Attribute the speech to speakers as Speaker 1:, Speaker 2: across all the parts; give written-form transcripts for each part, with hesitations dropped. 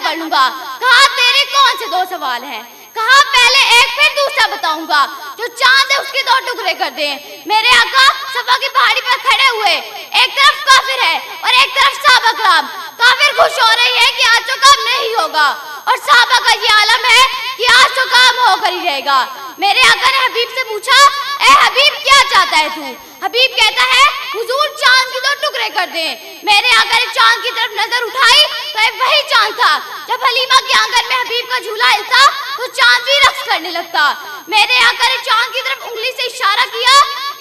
Speaker 1: पढ़ लूंगा। कहा तेरे कौन से 2 सवाल हैं? कहा पहले एक फिर दूसरा बताऊंगा। जो चांद है उसके 2 टुकड़े कर दे। मेरे आका सफा की पहाड़ी पर खड़े हुए, एक तरफ काफिर है और एक तरफ सहाबा कराम। काफिर खुश हो रही है कि आज तो काम नहीं होगा, और सहाबा का ये आलम है कि आज तो काम होकर ही रहेगा। मेरे आका ने हबीब से पूछा, ए हबीब क्या चाहता है तू? हबीब कहता है, हुजूर चांद के 2 टुकड़े कर दे। मेरे आका ने चांद की तरफ नजर उठाई तो एक वही चांद था। जब हलीमा के आंगन में हबीब का झूला हिलता तो चांद भी रक्स करने लगता। मेरे आका ने चांद की तरफ उंगली से इशारा किया,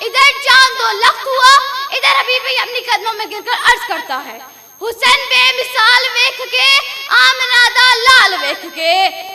Speaker 1: इधर चांद 2 लख्त हुआ, इधर हबीब अपनी कदमों में गिरकर अर्ज करता है, हुसैन बेमिसाल वेख के आमना दा लाल वेख के,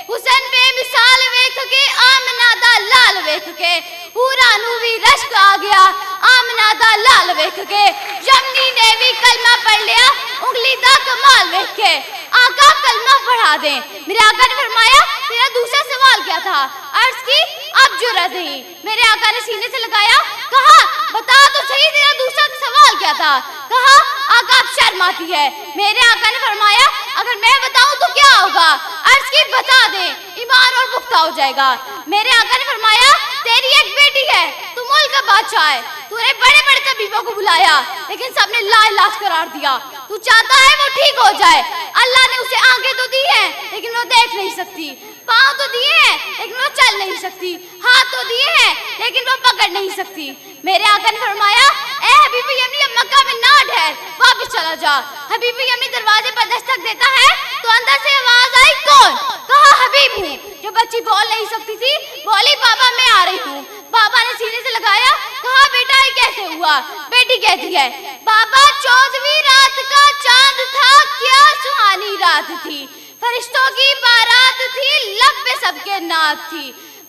Speaker 1: हुसैन बेमिसाल वेख के आमना दा लाल वेख के, पूरा नूवी रश्क आ गया आमना दा लाल वेख के, यमनी ने भी कलमा पढ़ लिया उंगली दा कमाल वेख के। आका कलमा पढ़ा दे। मेरे आका ने फरमाया, तेरा दूसरा सवाल क्या था? अर्ज की, अब जुर्रत नहीं। मेरे आका ने सीने से लगाया, कहा बता तो सही तेरा दूसरा सवाल क्या था? कहा आका अब शर्म आती है। मेरे आका ने फरमाया, अगर मैं बताऊं तो क्या होगा? अर्ज की, बता दे, ईमान और पुख्ता हो जाएगा। मेरे आका ने फरमाया, तेरी एक बेटी है, तू मुल्क का बादशाह है, तूने बड़े बड़े तबीबों को बुलाया लेकिन सबने लाइलाज करार दिया। तू चाहता है वो ठीक हो जाए। अल्लाह ने उसे आंखें तो दी हैं लेकिन वो देख नहीं सकती, पाँव तो दिए हैं लेकिन वो चल नहीं सकती, हाथ तो दिए हैं लेकिन वो पकड़ नहीं सकती। मेरे आका ने फरमाया, ए हबीब यमनी, अब मक्का में ना ठहर, वापस चला जा। हबीब यमनी दरवाजे पर दस्तक देता है तो अंदर से आवाज आई, कौन? कहा हबीब हूँ। जो बच्ची बोल नहीं सकती थी बोली, बाबा मैं आ रही हूँ। बाबा ने सीने से लगाया, कहा बेटा ये कैसे हुआ? बेटी कहती है, बाबा 14वीं रात का चांद था, क्या सुहानी रात थी, फरिश्तों की बारात थी, लब पे सबके नात थी।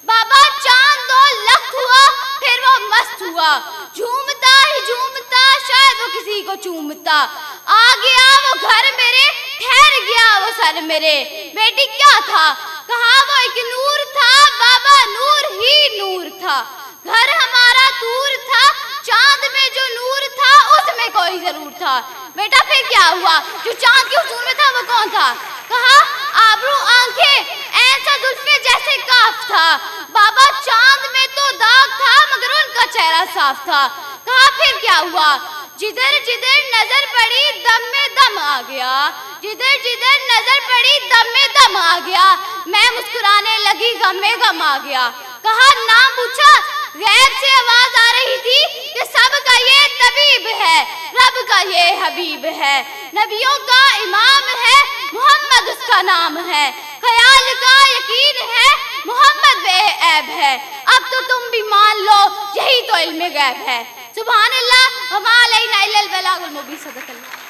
Speaker 1: बाबा चांद 2 लख्त हुआ, फिर वो मस्त हुआ, झूमता ही झूमता शायद वो किसी को चूमता, आ गया वो घर मेरे, ठहर गया वो सर मेरे। बेटी क्या था? कहा वो एक नूर था, बाबा नूर ही नूर था, घर हमारा दूर था, चांद में जो नूर था उसमें कोई जरूर था। बेटा फिर क्या हुआ? जो चांद के हुजूर में था वो कौन था? कहा आबरू आंखें, ऐसा जुल्फे जैसे काफ था। बाबा चांद में तो दाग था मगर उनका चेहरा साफ था। कहा फिर क्या हुआ? जिधर जिधर नजर पड़ी दम में दम आ गया, जिधर जिधर नजर पड़ी दम में दम आ गया, मैं मुस्कुराने लगी गम में गम आ गया। कहा नाम पूछा, गैब से आवाज आ रही थी कि सबका ये तबीब है, रब का ये हबीब है, नबियों का इमाम है, मोहम्मद उसका नाम है, ख्याल का यकीन है, मोहम्मद बेऐब है, अब तो तुम भी मान लो यही तो इल्म गैब है। सुभान अल्लाह, वमा अलैना इल्लल बलागुल मुबीन। सदक़ल्लाह।